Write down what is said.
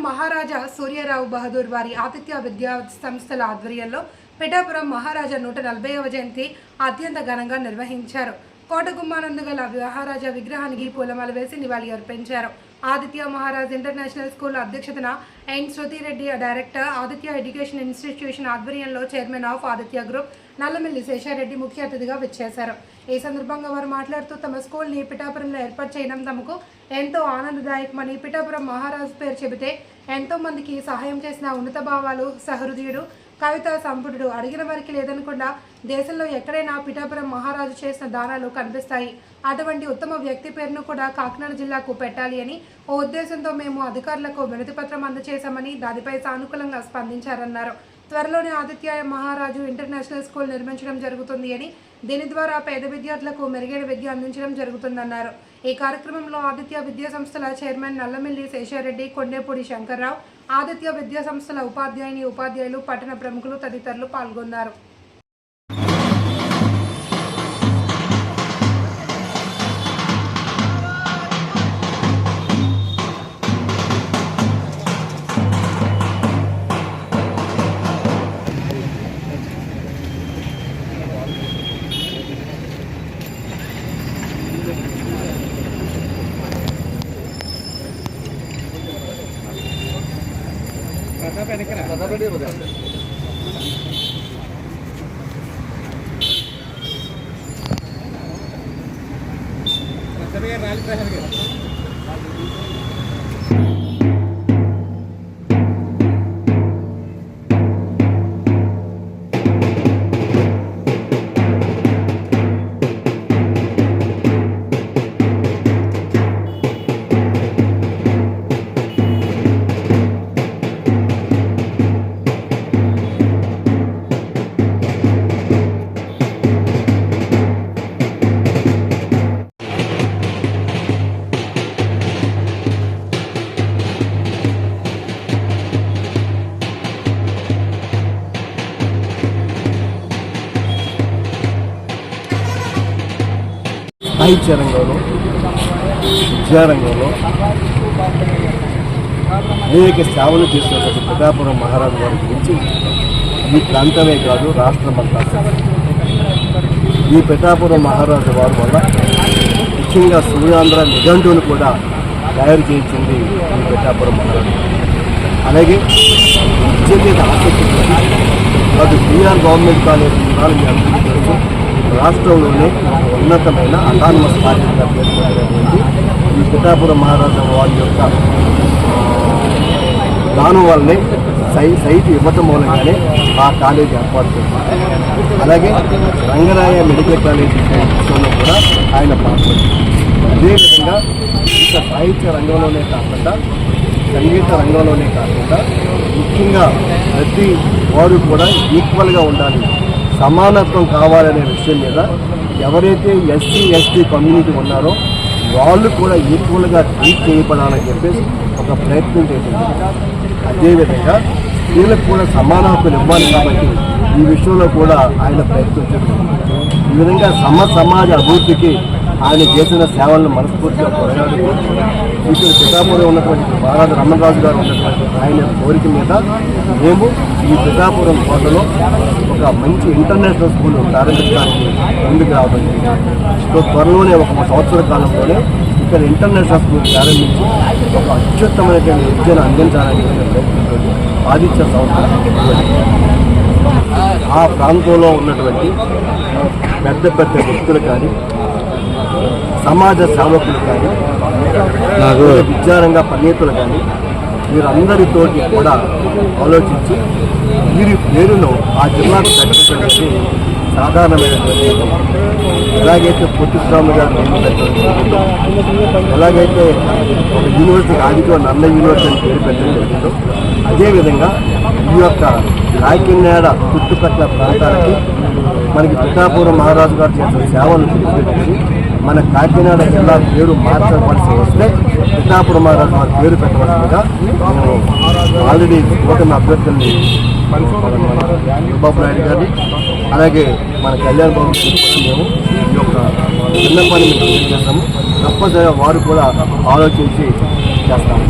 మహారాజా సూర్యారావు బహదూర్ వారి ఆతిథ్య విద్యా సంస్థల ఆధ్వర్యంలో పిఠాపురం మహారాజా 140వ జయంతి అత్యంత ఘనంగా నిర్వహించారు. కోటగుమ్మానందు గల మహారాజా విగ్రహానికి పూలమాల వేసి నివాళి అర్పించారు. ఆదిత్య మహారాజ్ ఇంటర్నేషనల్ స్కూల్ అధ్యక్షతన N Shruti Reddy director, Aditya education institution ఆధ్వర్యంలో chairman of Aditya group Nallamilli Sesha Reddy ముఖ్య అతిథిగా విచ్చేశారు. ఈ సందర్భంగా వారు మాట్లాడుతూ తమ స్కూల్ని పిఠాపురంలో ఏర్పాటు చేయడం తమకు ఎంతో ఆనందదాయకమని, పిఠాపురం మహారాజ్ పేరు చెబితే ఎంతో మందికి సహాయం చేసిన ఉన్నత భావాలు, సహృదయుడు, కవితా సంపుటుడు, అడిగిన వారికి లేదనకుండా దేశంలో ఎక్కడైనా పిఠాపురం మహారాజు చేసిన దానాలు కనిపిస్తాయి. అటువంటి ఉత్తమ వ్యక్తి పేరును కూడా కాకినాడ జిల్లాకు పెట్టాలి అని ఓ ఉద్దేశంతో మేము అధికారులకు వినతి పత్రం అందజేశామని, దానిపై సానుకూలంగా స్పందించారన్నారు. త్వరలోనే ఆదిత్య మహారాజు ఇంటర్నేషనల్ స్కూల్ నిర్మించడం జరుగుతుంది అని, దీని ద్వారా పేద విద్యార్థులకు మెరుగైన విద్య అందించడం జరుగుతుందన్నారు. ఈ కార్యక్రమంలో ఆదిత్య విద్యా సంస్థల చైర్మన్ నల్లమిల్లి శేషారెడ్డి, కొండేపూడి శంకర్రావు, ఆదిత్య విద్యా సంస్థల ఉపాధ్యాయులు, పట్టణ ప్రముఖులు తదితరులు పాల్గొన్నారు. సాహిత్య రంగంలో, విద్యారంగంలో అనేక సేవలు చేసినటువంటి పిఠాపురం మహారాజు గారి గురించి ఈ ప్రాంతమే కాదు రాష్ట్రమంతా ఈ పిఠాపురం మహారాజు వారి వల్ల ముఖ్యంగా సూర్యాంధ్ర నిఘంటువును కూడా తయారు చేయించింది ఈ పిఠాపురం మహారాజు. అలాగే విద్య మీద ఆసక్తి అది బీఆర్ గవర్నమెంట్ కాలేజ్ మీ అందరికీ తెలుసు, రాష్ట్రంలోనే ఉన్నతమైన అటానమస్ కాలేజీగా పేర్కొనేటువంటి ఈ పిఠాపురం మహారాజా వారి యొక్క దానం వల్లనే సైట్ ఇవ్వటం మూలంగానే ఆ కాలేజీ ఏర్పాటు చేశారు. అలాగే రంగరాయ మెడికల్ కాలేజీ విషయంలో కూడా ఆయన పాల్గొన్నారు. అదేవిధంగా ఇక సాహిత్య రంగంలోనే కాకుండా, సంగీత రంగంలోనే కాకుండా ముఖ్యంగా ప్రతి వారు కూడా ఈక్వల్గా ఉండాలి, సమానత్వం కావాలనే విషయం మీద ఎవరైతే ఎస్సీ కమ్యూనిటీ ఉన్నారో వాళ్ళు కూడా ఈక్వల్గా ట్రీట్ చేయబడాలని చెప్పేసి ఒక ప్రయత్నం చేసింది. అదేవిధంగా స్త్రీలకు కూడా సమాన హక్కులు ఇవ్వాలి కాబట్టి ఈ విషయంలో కూడా ఆయన ప్రయత్నం చేస్తుంది. ఈ విధంగా సమాజ అభివృద్ధికి ఆయన చేసిన సేవలను మనస్ఫూర్తిగా కొనసాగుతూ ఇక్కడ పిఠాపురం ఉన్నటువంటి మహారాజా రమణరాజు గారు ఉన్నటువంటి ఆయన కోరిక మీద మేము ఈ పిఠాపురం కోటలో ఒక మంచి ఇంటర్నేషనల్ స్కూల్ ప్రారంభించడానికి ముందుకు రావడం. సో త్వరలోనే ఒక సంవత్సర కాలంలోనే ఇక్కడ ఇంటర్నేషనల్ స్కూల్ ప్రారంభించి ఒక అత్యుత్తమైనటువంటి విద్యను అందించాలని ప్రయత్నించండి. ఆదిత్య సంస్థ ఆ ప్రాంతంలో ఉన్నటువంటి పెద్ద పెద్ద వ్యక్తులు కానీ, సమాజ సేవకులు కానీ, విద్యారంగ పండితులు కానీ వీరందరితోటి కూడా ఆలోచించి వీరి పేరును ఆ జిల్లాకు తగ్గించడానికి సాధారణమైనటువంటి ఎలాగైతే పొట్టిస్వామి గారు పెట్టడం, ఎలాగైతే ఒక యూనివర్సిటీ ఆదిత్య నల్ల యూనివర్సిటీ అని పేరు పెట్టడం జరిగిందో అదేవిధంగా ఈ యొక్క కాకినాడ చుట్టుపక్కల ప్రాంతాలకి మనకి పిఠాపురం మహారాజు గారు చేసిన సేవలు గుర్తుపెట్టి మన కాకినాడ జిల్లా పేరు మార్చవలసి వస్తే పిఠాపురం మహారాజు గారి పేరు పెట్టవలసిందిగా మేము ఆల్రెడీ కూటమి అభ్యర్థుల్ని చంద్రబాబు నాయుడు గారిని అలాగే మన కళ్యాణ్ బాబు గారికి కూడా మేము ఈ యొక్క విన్నపాన్ని మేము తెలియజేస్తాము. తప్పనిసరిగా వారు కూడా ఆలోచించి చేస్తాము.